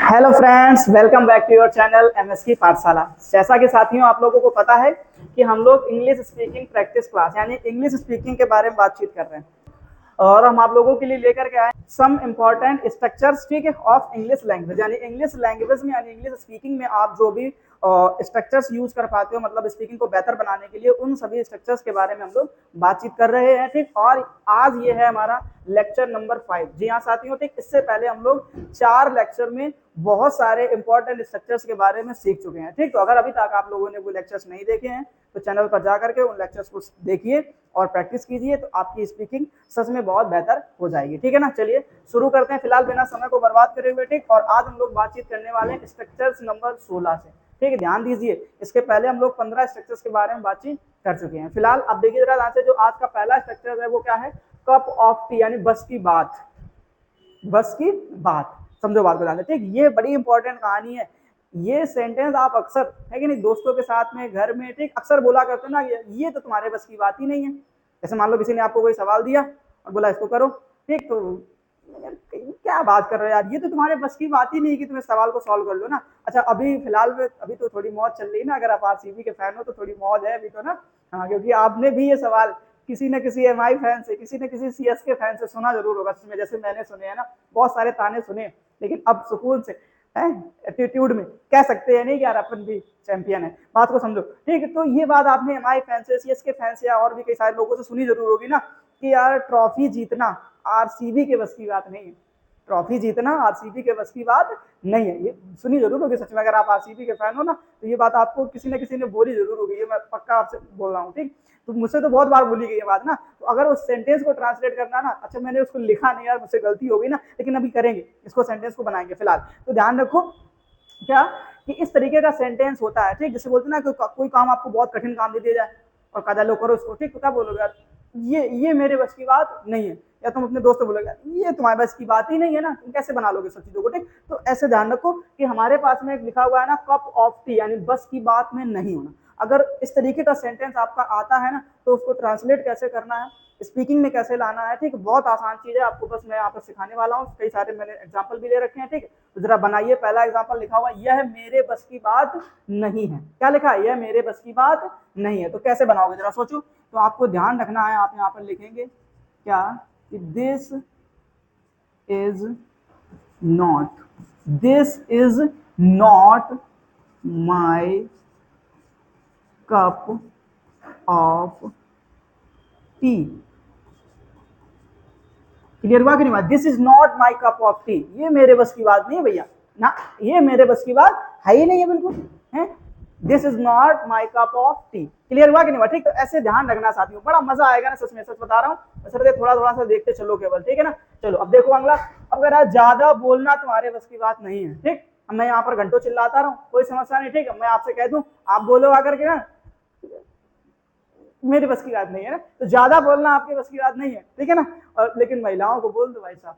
Hello friends, welcome back to your channel MS की पाठशाला। जैसा कि साथियों आप लोगों को पता है कि हम लोग इंग्लिश स्पीकिंग प्रैक्टिस क्लास यानी इंग्लिश स्पीकिंग के बारे में बातचीत कर रहे हैं और हम आप लोगों के लिए लेकर के आए सम इम्पॉर्टेंट स्ट्रक्चर्स, ठीक है, ऑफ इंग्लिश लैंग्वेज। यानी इंग्लिश लैंग्वेज में यानी इंग्लिश स्पीकिंग में आप जो भी स्ट्रक्चर्स यूज कर पाते हो, मतलब स्पीकिंग को बेहतर बनाने के लिए, उन सभी स्ट्रक्चर्स के बारे में हम लोग बातचीत कर रहे हैं, ठीक। और आज ये है हमारा लेक्चर नंबर 5। जी हाँ साथियों, ठीक। इससे पहले हम लोग 4 लेक्चर में बहुत सारे इंपॉर्टेंट स्ट्रक्चर्स के बारे में सीख चुके हैं, ठीक। तो अगर अभी तक आप लोगों ने वो लेक्चर्स नहीं देखे हैं तो चैनल पर जाकर के उन लेक्चर्स को देखिए और प्रैक्टिस कीजिए, तो आपकी स्पीकिंग सच में बहुत बेहतर हो जाएगी, ठीक है ना। चलिए शुरू करते हैं फिलहाल बिना समय को बर्बाद करे हुए, ठीक। और आज हम लोग बातचीत करने वाले हैं स्ट्रक्चर्स नंबर 16 से, ठीक है। ध्यान दीजिए, इसके पहले हम लोग 15 स्ट्रक्चर्स के बारे में बातचीत कर चुके हैं। फिलहाल अब देखिए जरा ध्यान से, जो आज का पहला स्ट्रक्चर है वो क्या है? कप ऑफ टी, यानी बस की बात। बस की बात, समझो बात को ध्यान से, ठीक। ये बड़ी इंपॉर्टेंट कहानी है। ये सेंटेंस आप अक्सर, है कि नहीं, दोस्तों के साथ में, घर में, ठीक, अक्सर बोला करते ना, ये तो तुम्हारे बस की बात ही नहीं है। जैसे मान लो किसी ने आपको कोई सवाल दिया और बोला इसको करो, ठीक, तो क्या बात कर रहे हो यार, ये तो तुम्हारे बस की बात ही नहीं कि तुम इस सवाल को सॉल्व कर लो ना। अच्छा, अभी फिलहाल में अभी तो थोड़ी मौज चल रही है ना, अगर आप आरसीबी के फैन हो तो थोड़ी मौज है अभी तो ना। हाँ, क्योंकि आपने भी ये सवाल किसी न किसी एमआई फैन से, किसी न किसी सीएसके फैन से सुना जरूर होगा, जैसे मैंने सुने हैं ना, बहुत सारे ताने सुने। लेकिन अब सुकून से एटीट्यूड में कह सकते हैं नहीं कि यार अपन भी चैंपियन है। बात को समझो, ठीक है। तो ये बात आपने एमआई फैन से, सीएसके फैन से या और भी कई सारे लोगों से सुनी जरूर होगी ना कि यार ट्रॉफी जीतना आरसीबी के बस की बात नहीं है। ट्रॉफी जीतना आरसीबी के बस की बात नहीं है, ये सुनी जरूर होगी सच में। अगर आप आरसीबी के फैन हो ना तो ये बात आपको किसी न किसी ने बोली जरूर होगी, ये मैं पक्का आपसे बोल रहा हूँ, ठीक। तो मुझसे तो बहुत बार बोली गई ये बात ना। तो अगर उस सेंटेंस को ट्रांसलेट करना ना, अच्छा मैंने उसको लिखा नहीं यार, मुझसे गलती हो गई ना, लेकिन अभी करेंगे, इसको सेंटेंस को बनाएंगे फिलहाल। तो ध्यान रखो क्या कि इस तरीके का सेंटेंस होता है, ठीक। जैसे बोलते ना कि कोई काम आपको बहुत कठिन काम दे दिया जाए और कहा लो करो इसको, ठीक, तो क्या बोलोगे यार, ये मेरे बस की बात नहीं है। या तुम अपने दोस्त को बोलोगे ये तुम्हारे बस की बात ही नहीं है ना, तुम कैसे बना लोगे सब चीजों को, ठीक। तो ऐसे ध्यान रखो कि हमारे पास में एक लिखा हुआ है ना, कप ऑफ टी, यानी बस की बात में नहीं होना। अगर इस तरीके का सेंटेंस आपका आता है ना तो उसको ट्रांसलेट कैसे करना है, स्पीकिंग में कैसे लाना है, ठीक। बहुत आसान चीज है, आपको बस मैं यहाँ पर सिखाने वाला हूँ। कई सारे मैंने एग्जाम्पल भी दे रखे हैं, ठीक। तो जरा बनाइए। पहला एग्जाम्पल लिखा हुआ, यह मेरे बस की बात नहीं है। क्या लिखा है? यह मेरे बस की बात नहीं है। तो कैसे बनाओगे जरा सोचो। तो आपको ध्यान रखना है, आप यहाँ पर लिखेंगे क्या कि this is not my cup of tea. Clear हुआ कि नहीं हुआ? This is not my cup of T, ये मेरे बस की बात नहीं है भैया ना, ये मेरे बस की बात है ही नहीं है बिल्कुल, है। This is not my cup of tea. Clear हुआ कि नहीं हुआ? ठीक। तो ऐसे ध्यान रखना साथियों, बड़ा मजा आएगा ना, सच में, सच बता रहा हूँ। सर थोड़ा थोड़ा सा देखते चलो केवल, ठीक है ना। चलो अब देखो अगला। अब अगर ज्यादा बोलना तुम्हारे बस की बात नहीं है, ठीक। अब मैं यहाँ पर घंटों चिल्लाता रहा हूँ, कोई समस्या नहीं, ठीक है। मैं आपसे कह दूं आप बोलो आकर के ना, मेरे बस की बात नहीं है ना। तो ज्यादा बोलना आपके बस की बात नहीं है, ठीक है ना। और लेकिन महिलाओं को बोल दो भाई साहब,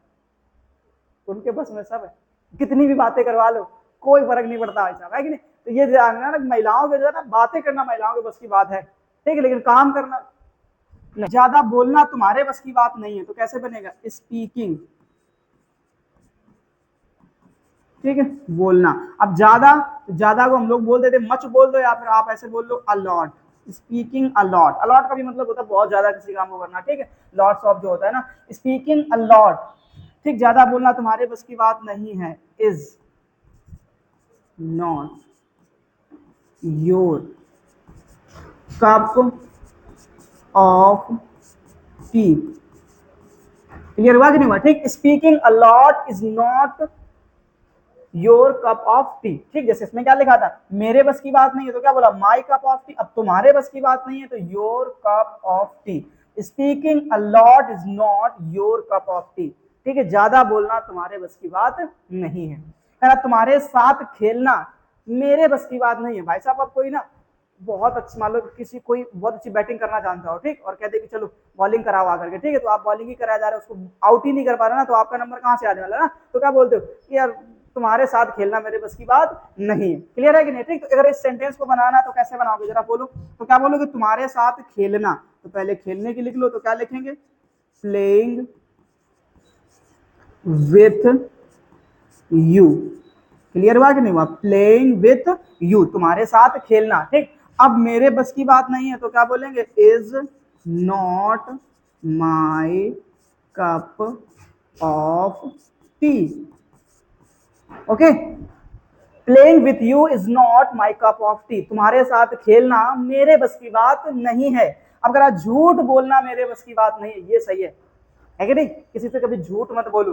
उनके बस में सब है, कितनी भी बातें करवा लो कोई फर्क नहीं पड़ता भाई साहब, है कि नहीं। तो ये ध्यान रखना, महिलाओं के जो है ना, बातें करना महिलाओं के बस की बात है, ठीक है, लेकिन काम करना नहीं। ज्यादा बोलना तुम्हारे बस की बात नहीं है, तो कैसे बनेगा? स्पीकिंग, ठीक है, बोलना। अब ज्यादा को हम लोग बोल देते मच बोल दो, या फिर आप ऐसे बोल लो अलॉट। स्पीकिंग अलॉट, अलॉट का भी मतलब होता है बहुत ज्यादा किसी काम को करना, ठीक है। लॉट्स ऑफ जो होता है ना, स्पीकिंग अलॉट, ठीक। ज्यादा बोलना तुम्हारे बस की बात नहीं है। Is not your cup of tea. Clear हुआ कि नहीं हुआ? ठीक। Speaking a lot is not your cup of tea, ठीक। जैसे इसमें क्या लिखा था, मेरे बस की बात नहीं है, तो क्या बोला? My cup of tea. अब तुम्हारे बस की बात नहीं है तो your cup of tea. Speaking a lot is not your cup of tea, ठीक है। ज्यादा बोलना तुम्हारे बस की बात नहीं है। तुम्हारे साथ खेलना मेरे बस की बात नहीं है। भाई साहब, अब कोई ना बहुत अच्छी, मान लो किसी कोई बहुत अच्छी बैटिंग करना जानता हो, ठीक, और कहते कि चलो बॉलिंग कराओ आकर के, ठीक है। तो आप बॉलिंग ही कराया जा रहे हो, उसको आउट ही नहीं कर पा रहे ना, तो आपका नंबर कहाँ से आने वाला ना। तो क्या बोलते हो कि यार तुम्हारे साथ खेलना मेरे बस की बात नहीं है। क्लियर है कि नहीं? ठीक। तो अगर इस सेंटेंस को बनाना तो कैसे बनाओगे जरा बोलो। तो क्या बोलोगे? तुम्हारे साथ खेलना, तो पहले खेलने की लिख लो, तो क्या लिखेंगे? प्लेइंग विथ यू, क्लियर हुआ कि नहीं हुआ? प्लेइंग विथ यू, तुम्हारे साथ खेलना, ठीक। अब मेरे बस की बात नहीं है तो क्या बोलेंगे? Is not my cup of T. Okay, playing with you is not my cup of T, तुम्हारे साथ खेलना मेरे बस की बात नहीं है। अब अगर झूठ बोलना मेरे बस की बात नहीं है, ये सही है कि नहीं? किसी से कभी झूठ मत बोलो,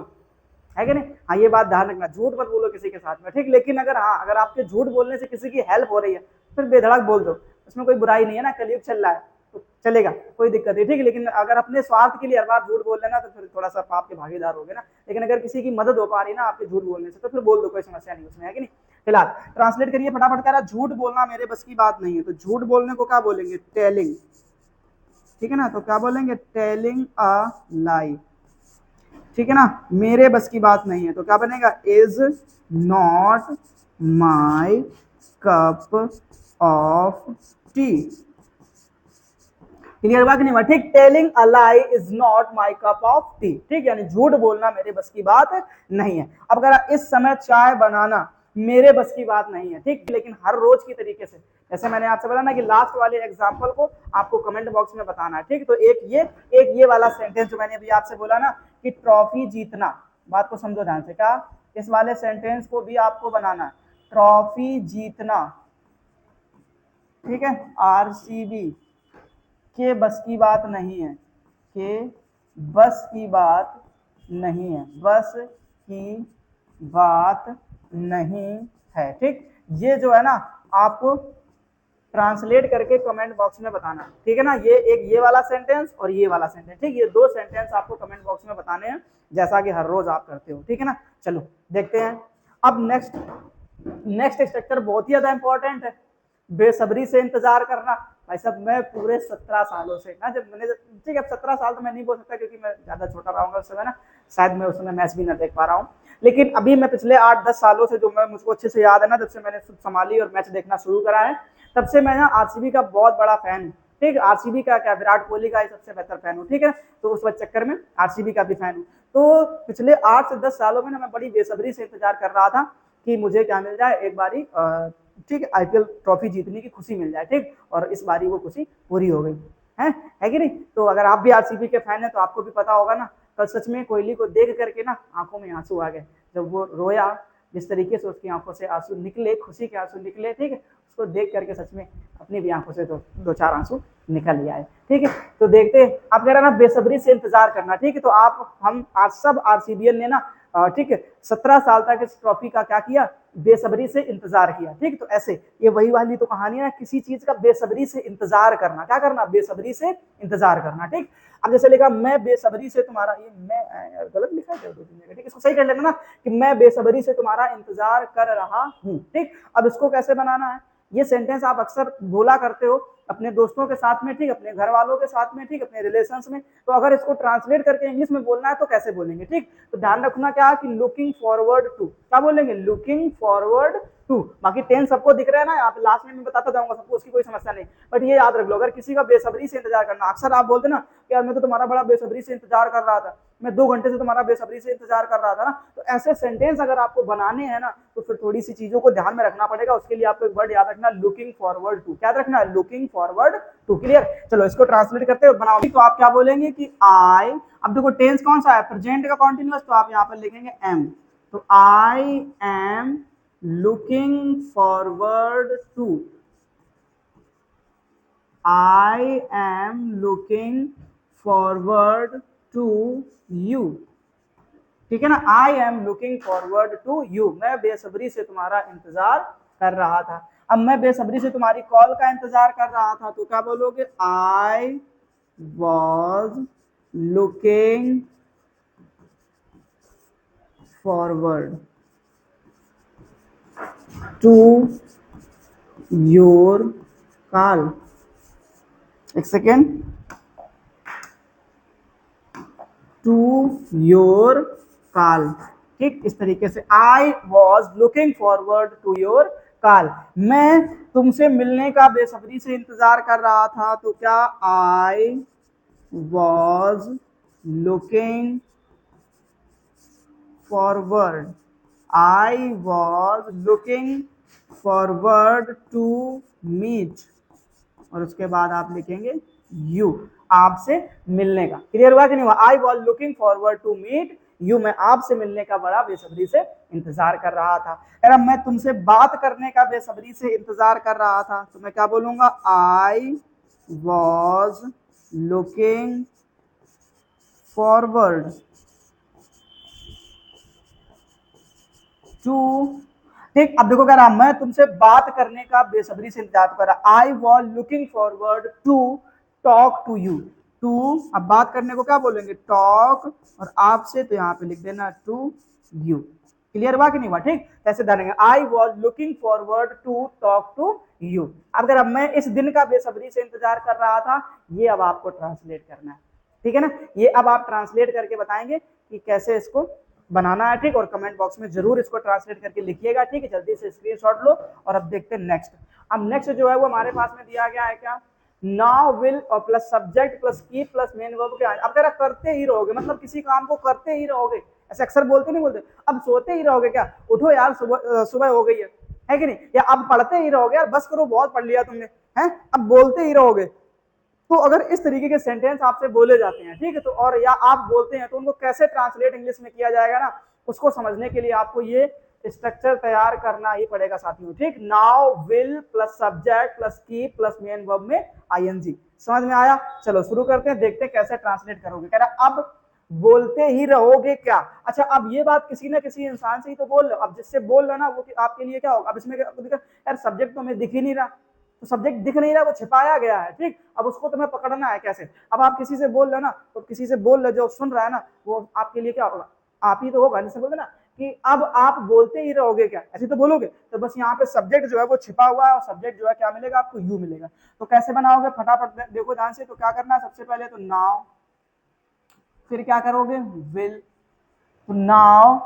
है कि नहीं? हाँ, ये बात ध्यान रखना, झूठ मत बोलो किसी के साथ में, ठीक। लेकिन अगर हाँ, अगर आपके झूठ बोलने से किसी की हेल्प हो रही है फिर बेधड़क बोल दो, उसमें कोई बुराई नहीं है ना, कलयुग चल रहा है तो चलेगा, कोई दिक्कत नहीं, ठीक। लेकिन अगर अपने स्वार्थ के लिए हर बार झूठ बोल लेना तो फिर थोड़ा सा पाप के भागीदार हो गए ना। लेकिन अगर किसी की मदद हो पा रही ना आपके झूठ बोलने से तो फिर बोल दो, कोई समस्या नहीं उसमें, है कि नहीं? फिलहाल ट्रांसलेट करिए फटाफट। कह रहा झूठ बोलना मेरे बस की बात नहीं है, तो झूठ बोलने को क्या बोलेंगे? टेलिंग, ठीक है ना? तो क्या बोलेंगे? टेलिंग अ लाई, ठीक है ना? मेरे बस की बात नहीं है तो क्या बनेगा? Is not my cup of tea. Clear हुआ कि नहीं हुआ? ठीक, telling a lie is not my cup of tea, ठीक, यानी झूठ बोलना मेरे बस की बात नहीं है। अब अगर इस समय चाय बनाना मेरे बस की बात नहीं है, ठीक, लेकिन हर रोज की तरीके से, जैसे मैंने आपसे बोला ना कि लास्ट वाले एग्जांपल को आपको कमेंट बॉक्स में बताना है, ठीक। तो एक ये वाला सेंटेंस जो मैंने अभी आपसे बोला ना कि ट्रॉफी जीतना, बात को समझो ध्यान से, क्या इस वाले सेंटेंस को भी आपको बनाना है, ट्रॉफी जीतना, ठीक है, आरसीबी के बस की बात नहीं है, के बस की बात नहीं है, बस की बात नहीं है, ठीक। ये जो है ना आपको ट्रांसलेट करके कमेंट बॉक्स में बताना, ठीक है ना? ये वाला सेंटेंस और ये वाला सेंटेंस, ठीक, ये दो सेंटेंस आपको कमेंट बॉक्स में बताने हैं, जैसा कि हर रोज आप करते हो, ठीक है ना? चलो देखते हैं। अब नेक्स्ट स्ट्रक्चर बहुत ही ज्यादा इंपॉर्टेंट है, बेसब्री से इंतजार करना। भाई साहब मैं पूरे 17 सालों से ना, जब मैंने, ठीक है 17 साल तो मैं नहीं बोल सकता क्योंकि मैं ज्यादा छोटा रहूंगा उस समय ना, शायद मैं उस समय मैच भी ना देख पा रहा हूँ, लेकिन अभी मैं पिछले 8-10 सालों से, जो मैं मुझको अच्छे से याद है ना, जब से मैंने संभाली और मैच देखना शुरू करा है, तब से मैं ना आरसीबी का बहुत बड़ा फैन हूँ, ठीक। आरसीबी का क्या, विराट कोहली का ही सबसे बेहतर फैन हूँ, ठीक है। तो उस चक्कर में आरसीबी का भी फैन हूँ। तो पिछले 8 से 10 सालों में ना मैं बड़ी बेसब्री से इंतजार कर रहा था कि मुझे क्या मिल जाए, एक बारी ठीक आईपीएल ट्रॉफी जीतने की खुशी मिल जाए, ठीक। और इस बारी वो खुशी पूरी हो गई है कि नहीं? तो अगर आप भी आरसीबी के फैन हैं तो आपको भी पता होगा ना, कल सच में कोहली को देख करके ना आंखों में आंसू आ गए, जब वो रोया, जिस तरीके से उसकी आंखों से आंसू निकले, खुशी के आंसू निकले, ठीक है, उसको देख करके सच में अपनी भी आंखों से दो चार आंसू निकल ही आए, ठीक है। तो देखते हैं, आप कह रहे ना बेसब्री से इंतजार करना, ठीक है। तो हम आज सब आरसीबीएल ने ना, ठीक है, 17 साल तक इस ट्रॉफी का क्या किया, बेसब्री से इंतजार किया, ठीक। तो ऐसे ये वही वाली तो कहानी है, किसी चीज का बेसब्री से इंतजार करना, क्या करना, बेसब्री से इंतजार करना, ठीक। अब जैसे लिखा मैं बेसब्री से तुम्हारा, ये मैं गलत लिखा है दो तीन जगह, ठीक, इसको सही कर लेना ना कि मैं बेसब्री से तुम्हारा इंतजार कर रहा हूँ, ठीक। अब इसको कैसे बनाना है, ये सेंटेंस आप अक्सर बोला करते हो अपने दोस्तों के साथ में, ठीक, अपने घर वालों के साथ में, ठीक, अपने रिलेशंस में। तो अगर इसको ट्रांसलेट करके इंग्लिश में बोलना है तो कैसे बोलेंगे, ठीक। तो ध्यान रखना क्या कि लुकिंग फॉरवर्ड टू, क्या बोलेंगे, लुकिंग फॉरवर्ड टू। बाकी टेंस सबको दिख रहा है ना, यहाँ पे लास्ट में मैं बताता जाऊंगा सबको, उसकी कोई समस्या नहीं, बट ये याद रख लो, अगर किसी का बेसब्री से इंतजार करना, अक्सर आप बोलते ना यार मैं तो तुम्हारा बड़ा बेसब्री से इंतजार कर रहा था, मैं 2 घंटे से तुम्हारा बेसब्री से इंतजार कर रहा था ना। तो ऐसे सेंटेंस अगर आपको बनाने हैं ना तो फिर थोड़ी सी चीजों को ध्यान में रखना पड़ेगा, उसके लिए आपको एक वर्ड याद रखना, लुकिंग फॉरवर्ड टू, क्या रखना है, लुकिंग फॉरवर्ड टू, क्लियर। चलो इसको ट्रांसलेट करते हुए बनाओगे तो आप क्या बोलेंगे कि आई, अब देखो टेंस कौन सा है, प्रेजेंट का कॉन्टिन्यूअस, तो आप यहाँ पर लिखेंगे एम, तो I am looking forward to, I am looking forward to you, ठीक है ना, I am looking forward to you, मैं बेसब्री से तुम्हारा इंतजार कर रहा था। अब मैं बेसब्री से तुम्हारी कॉल का इंतजार कर रहा था तो क्या बोलोगे, I was looking forward to your call, एक सेकेंड, टू योर कॉल, ठीक, इस तरीके से I was looking forward to your call, मैं तुमसे मिलने का बेसब्री से इंतजार कर रहा था, तो क्या I was looking forward I was looking forward to meet, और उसके बाद आप लिखेंगे यू, आपसे मिलने का। क्लियर हुआ कि नहीं हुआ? I was looking forward to meet you, मैं आपसे मिलने का बड़ा बेसब्री से इंतजार कर रहा था। अरे मैं तुमसे बात करने का बेसब्री से इंतजार कर रहा था, तो मैं क्या बोलूंगा? I was looking forward to, ठीक। अब देखो कह रहा मैं तुमसे बात करने का बेसब्री से इंतजार कर रहा, I was looking forward to talk to you. To, अब बात करने को क्या बोलेंगे? टॉक, और आपसे तो यहाँ पे लिख देना टू यू। क्लियर हुआ कि नहीं हुआ? ठीक, ऐसे डालेंगे I was looking forward to talk to you. अब अगर अब मैं इस दिन का बेसब्री से इंतजार कर रहा था, ये अब आपको ट्रांसलेट करना है, ठीक है ना? ये अब आप ट्रांसलेट करके बताएंगे कि कैसे इसको बनाना है, ठीक। और कमेंट बॉक्स में जरूर इसको ट्रांसलेट करके लिखिएगा, ठीक है। जल्दी से स्क्रीनशॉट लो। और अब देखते हैं नेक्स्ट। अब नेक्स्ट जो है वो हमारे पास में दिया गया है क्या? नाउ विल और plus subject plus keep plus main verb के। अब तेरा करते ही रहोगे, मतलब किसी काम को करते ही रहोगे, ऐसे अक्सर बोलते नहीं बोलते, अब सोते ही रहोगे क्या? उठो यार, सुबह सुबह हो गई है कि नहीं? या अब पढ़ते ही रहोगे यार, बस करो बहुत पढ़ लिया तुमने, है अब बोलते ही रहोगे। तो अगर इस तरीके के सेंटेंस आपसे बोले जाते हैं, ठीक है, तो और या आप बोलते हैं, तो उनको कैसे ट्रांसलेट इंग्लिश में किया जाएगा ना, उसको समझने के लिए आपको ये स्ट्रक्चर तैयार करना ही पड़ेगा साथियों, ठीक। Now will plus subject plus keep plus main verb में आईएनजी। समझ में आया? चलो शुरू करते हैं, देखते हैं कैसे ट्रांसलेट करोगे। कह रहा अब बोलते ही रहोगे क्या? अच्छा, अब ये बात किसी ना किसी इंसान से ही तो बोल रहे हो, अब जिससे बोल रहे हो ना वो आपके लिए क्या होगा? अब इसमें यार सब्जेक्ट तो हमें दिख ही नहीं रहा, तो सब्जेक्ट दिख नहीं रहा, वो छिपाया गया है, ठीक। अब उसको तुम्हें पकड़ना है कैसे? अब आप किसी से बोल रहे हो ना, तो किसी से बोल रहे जो सुन रहा है ना, वो आपके लिए क्या होगा? आप ही तो होगा। जैसे बोलते ना कि अब आप बोलते ही रहोगे क्या, ऐसे तो बोलोगे। तो बस यहाँ पे सब्जेक्ट जो है वो छिपा हुआ है, और सब्जेक्ट जो है क्या मिलेगा आपको? यू मिलेगा। तो कैसे बनाओगे? फटाफट देखो ध्यान से। तो क्या करना है? सबसे पहले तो नाउ, फिर क्या करोगे? विल। तो नाउ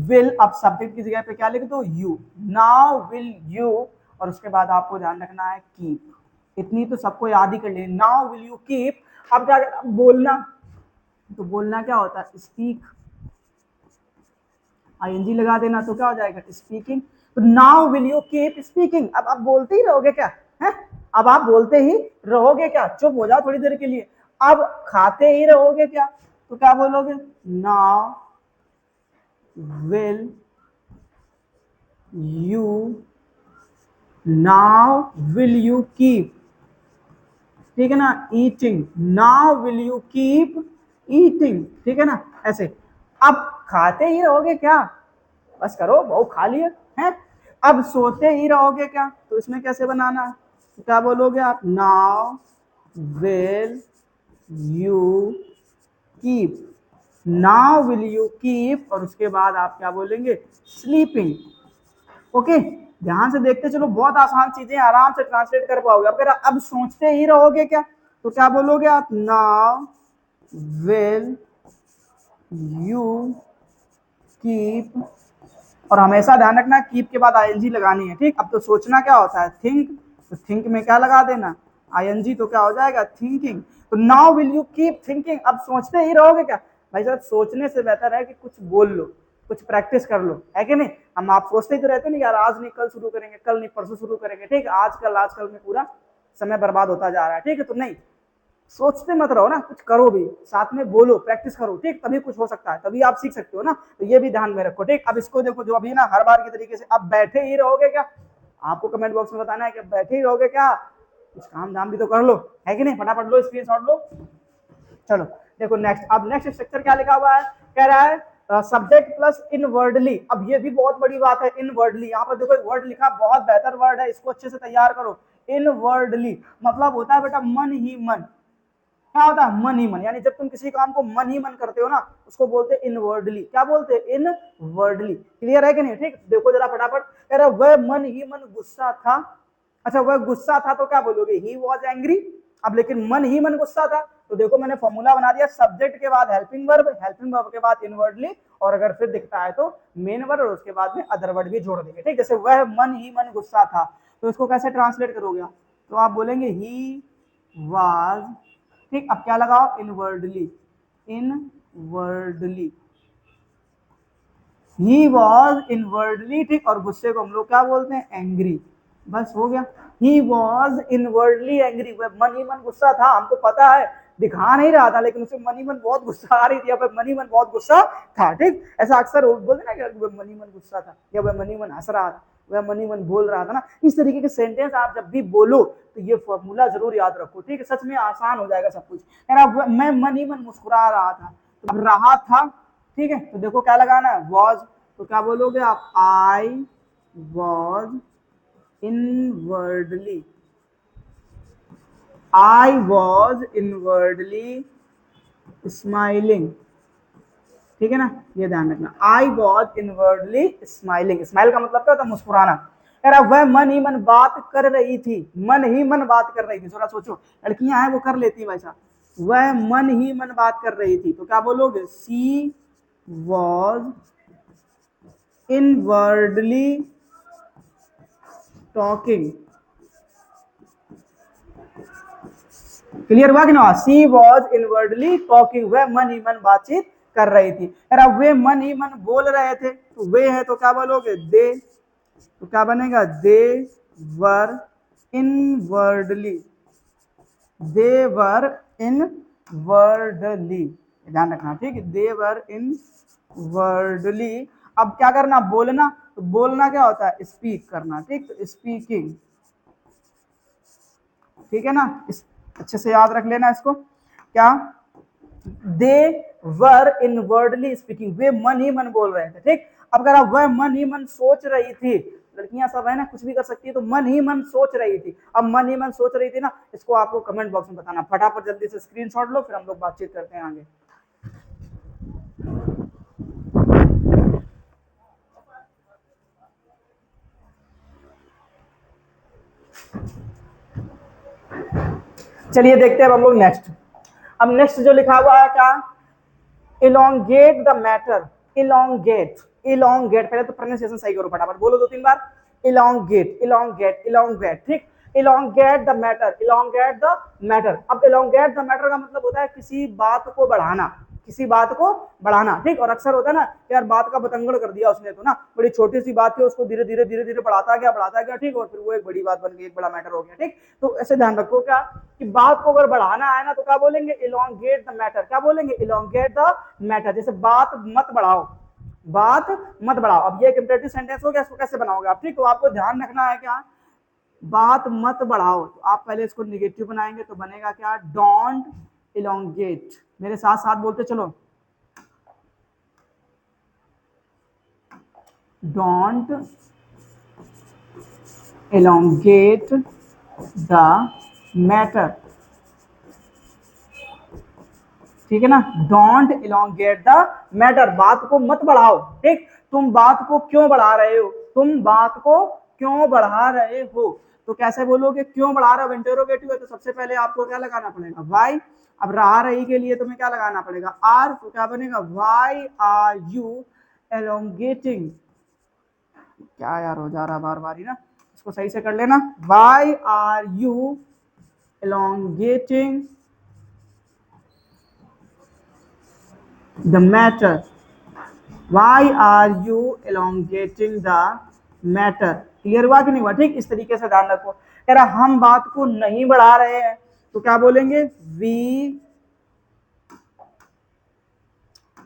विल, अब सब्जेक्ट की जगह पे क्या लिख दो? यू। नाउ विल यू, और उसके बाद आपको ध्यान रखना है कीप। इतनी तो सबको याद ही कर लेनी। Now will you keep. अब क्या बोलना? तो बोलना क्या होता है? स्पीक, आईएनजी लगा देना, तो क्या हो जाएगा? स्पीकिंग। तो now will you keep speaking. अब आप बोलते ही रहोगे क्या? है अब आप बोलते ही रहोगे क्या? चुप हो जाओ थोड़ी देर के लिए। अब खाते ही रहोगे क्या? तो क्या बोलोगे? Now will you, now will you keep, ठीक है ना, eating. Now will you keep eating, ठीक है ना, ऐसे। अब खाते ही रहोगे क्या? बस करो, बहुत खा लिए हैं। अब सोते ही रहोगे क्या? तो इसमें कैसे बनाना है? तो क्या बोलोगे आप? Now will you keep, now will you keep, और उसके बाद आप क्या बोलेंगे? स्लीपिंग। ओके, ध्यान से देखते चलो, बहुत आसान चीजें, आराम से ट्रांसलेट कर पाओगे। अगर अब सोचते ही रहोगे क्या? तो क्या बोलोगे आप? नाउ विल यू कीप, और हमेशा ध्यान रखना कीप के बाद आईएनजी लगानी है, ठीक। अब तो सोचना क्या होता है? थिंक, तो थिंक में क्या लगा देना? आईएनजी, तो क्या हो जाएगा? थिंकिंग। तो now will you keep thinking, अब सोचते ही रहोगे क्या? भाई साहब, सोचने से बेहतर है कि कुछ बोल लो, कुछ प्रैक्टिस कर लो, है कि नहीं? हम आप सोचते ही तो रहते नहीं यार, आज नहीं कल शुरू करेंगे, कल नहीं परसों शुरू करेंगे, ठीक। आजकल में पूरा समय बर्बाद होता जा रहा है, ठीक है। तो नहीं, सोचते मत रहो ना, कुछ करो भी, साथ में बोलो, प्रैक्टिस करो, ठीक। तभी कुछ हो सकता है, तभी आप सीख सकते हो ना। तो ये भी ध्यान में रखो, ठीक। अब इसको देखो, जो अभी ना हर बार की तरीके से, अब बैठे ही रहोगे क्या? आपको कमेंट बॉक्स में बताना है कि बैठे ही रहोगे क्या? कुछ काम धाम भी तो कर लो, है कि नहीं? फटाफट लो, स्क्रीनशॉट लो। चलो देखो नेक्स्ट। अब नेक्स्ट स्ट्रक्चर क्या लिखा हुआ है? कह रहा है सब्जेक्ट प्लस इनवर्डली। अब ये भी बहुत बड़ी बात है, इनवर्डली। यहाँ पर देखो एक वर्ड लिखा, बहुत बेहतर वर्ड है, इसको अच्छे से तैयार करो। इनवर्डली मतलब होता है बेटा मन ही मन। क्या होता है? मन ही मन। यानी जब तुम किसी काम को मन ही मन करते हो ना, उसको बोलते हैं इनवर्डली। क्या बोलते हैं? इनवर्डली। क्लियर है कि नहीं? ठीक, देखो जरा फटाफट। कह रहा वह मन ही मन गुस्सा था। अच्छा, वह गुस्सा था तो क्या बोलोगे? He was angry. अब लेकिन मन ही मन गुस्सा था, तो देखो मैंने फॉर्मूला बना दिया, सब्जेक्ट के बाद हेल्पिंग वर्ब, हेल्पिंग वर्ब के बाद इनवर्डली, और अगर फिर दिखता है तो मेन वर्ब, और उसके बाद में अदर वर्ड भी जोड़ देंगे, ठीक। जैसे वह मन ही मन गुस्सा था, तो इसको कैसे ट्रांसलेट करोगे? तो आप बोलेंगे ही वाज, ठीक। अब क्या लगाओ? Inwardly, inwardly, he was inwardly, ठीक, और गुस्से को हम लोग क्या बोलते हैं, एंग्री। बस हो गया, ही वॉज इनवर्डली एंग्री, वह मन ही मन गुस्सा था, हमको पता है दिखा नहीं रहा था लेकिन उसे मन ही मन बहुत गुस्सा आ रही थी, या वह मन ही मन बहुत गुस्सा था, ठीक। ऐसा अक्सर बोलते ना कि वह मन ही मन गुस्सा था, या वह मन ही मन हंस रहा था, वह मन ही मन बोल रहा था ना। इस तरीके के सेंटेंस आप जब भी बोलो तो ये फॉर्मूला जरूर याद रखो, ठीक है, सच में आसान हो जाएगा सब कुछ। मैं मन ही मन मुस्कुरा रहा था, तो रहा था, ठीक है, तो देखो क्या लगाना है, वॉज, तो क्या बोलोगे आप, I was inwardly, I was inwardly smiling, ठीक है ना, ये ध्यान रखना, I was inwardly smiling. Smile का मतलब क्या होता है, मुस्कुराना। यार वह मन ही मन बात कर रही थी, मन ही मन बात कर रही थी, थोड़ा सोचो, लड़कियां हैं वो कर लेती वैसा, वह मन ही मन बात कर रही थी, तो क्या बोलोगे, सी वॉज इनवर्डली टॉकिंग। क्लियर हुआ कि ना, सी वॉज इनवर्डली टॉकिंग, वह मन ही मन बातचीत कर रही थी। यार वे मन ही मन बोल रहे थे, तो वे है तो क्या बोलोगे, दे, तो क्या बनेगा, दे वर इनवर्डली, दे वर इनवर्डली, ध्यान रखना, ठीक है, दे वर इनवर्डली। अब क्या करना, बोलना, तो बोलना क्या होता है, स्पीक करना, ठीक, तो स्पीकिंग, ठीक है ना, अच्छे से याद रख लेना इसको। क्या, दे वर इनवर्डली स्पीकिंग, वे मन ही मन बोल रहे थे, ठीक। अब अगर आप वह मन ही मन सोच रही थी, लड़कियां सब है ना, कुछ भी कर सकती है, तो मन ही मन सोच रही थी, अब मन ही मन सोच रही थी ना, इसको आपको कमेंट बॉक्स में बताना, फटाफट जल्दी से स्क्रीनशॉट लो, फिर हम लोग बातचीत करते हैं आगे। चलिए देखते हैं अब हम लोग नेक्स्ट। अब नेक्स्ट जो लिखा हुआ है क्या, elongate the matter, elongate, elongate, पहले तो प्रोनाउंसिएशन सही करो, फटाफट बोलो 2-3 बार, इलोंगेट, इलोंगेट, इलोंगेट, ठीक, elongate the matter, elongate the matter. अब इलोंगेट द मैटर का मतलब होता है किसी बात को बढ़ाना, किसी बात को बढ़ाना, ठीक, और अक्सर होता है ना, यार बात का बतंगड़ कर दिया उसने, तो ना बड़ी छोटी सी बात थी, उसको धीरे धीरे धीरे धीरे बढ़ाता गया, ठीक, और फिर वो एक बड़ी बात बन गई, एक बड़ा मैटर हो गया, ठीक। तो ऐसे ध्यान रखो क्या, कि बात को अगर बढ़ाना है ना, तो क्या बोलेंगे, इलोंगेट द मैटर, क्या बोलेंगे, इलोंगेट द मैटर। जैसे बात मत बढ़ाओ, बात मत बढ़ाओ, अब ये एक इंपरेटिव सेंटेंस हो गया, इसको कैसे बनाओगे आप, ठीक, तो आपको ध्यान रखना है क्या, बात मत बढ़ाओ, तो आप पहले इसको निगेटिव बनाएंगे, तो बनेगा क्या, डोंट इलोंगेट, मेरे साथ साथ बोलते चलो, डोंट elongate the matter, ठीक है ना, डोंट elongate the matter, बात को मत बढ़ाओ, ठीक। तुम बात को क्यों बढ़ा रहे हो, तुम बात को क्यों बढ़ा रहे हो, तो कैसे बोलोगे, क्यों बढ़ा रहे हो, इंटरोगेटिव है, तो सबसे पहले आपको क्या लगाना पड़ेगा, वाई। अब रहा रही के लिए तुम्हें क्या लगाना पड़ेगा, आर, तो क्या बनेगा, वाई आर यू elongating, क्या यार हो जा रहा बार बार ही ना, इसको सही से कर लेना, why are you elongating the matter, why are you elongating the matter, clear हुआ कि नहीं हुआ, ठीक। इस तरीके से ध्यान रखो, यार हम बात को नहीं बढ़ा रहे हैं, तो क्या बोलेंगे,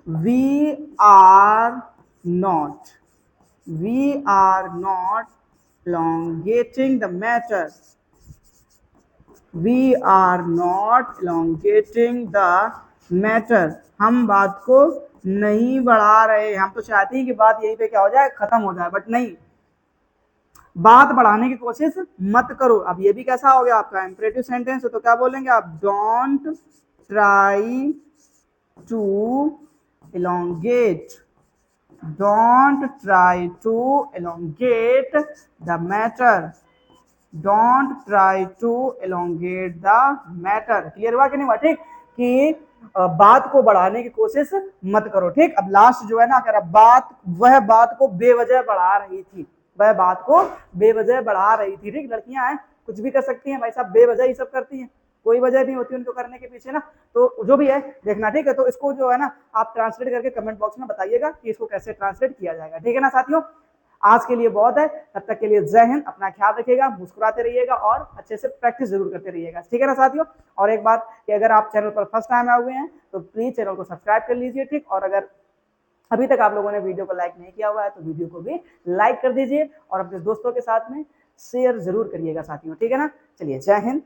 we are not, we are not elongating the matter, we are not elongating the matter, हम बात को नहीं बढ़ा रहे, हम तो चाहते हैं कि बात यहीं पे क्या हो जाए, खत्म हो जाए, बट नहीं, बात बढ़ाने की कोशिश मत करो। अब ये भी कैसा हो गया आपका इंपरेटिव सेंटेंस है, तो क्या बोलेंगे आप, don't try to elongate, don't try to elongate the matter, don't try to elongate the matter, clear हुआ कि नहीं हुआ, ठीक, कि बात को बढ़ाने की कोशिश मत करो, ठीक। अब लास्ट जो है ना, अगर बात, वह बात को बेवजह बढ़ा रही थी, वह बात को बेवजह बढ़ा रही थी, ठीक, लड़कियां हैं कुछ भी कर सकती हैं भाई साहब, बेवजह ही सब करती हैं, कोई वजह नहीं होती उनको करने के पीछे ना, तो जो भी है देखना, ठीक है। तो इसको जो है ना आप ट्रांसलेट करके कमेंट बॉक्स में बताइएगा कि इसको कैसे ट्रांसलेट किया जाएगा, ठीक है ना साथियों। आज के लिए बहुत है, तब तक के लिए जय हिंद, अपना ख्याल रखिएगा, मुस्कुराते रहिएगा और अच्छे से प्रैक्टिस जरूर करते रहिएगा, ठीक है ना साथियों। और एक बात कि अगर आप चैनल पर फर्स्ट टाइम आए हुए हैं तो प्लीज चैनल को सब्सक्राइब कर लीजिए, ठीक। और अगर अभी तक आप लोगों ने वीडियो को लाइक नहीं किया हुआ है तो वीडियो को भी लाइक कर दीजिए और अपने दोस्तों के साथ में शेयर जरूर करिएगा साथियों, ठीक है ना। चलिए जय हिंद।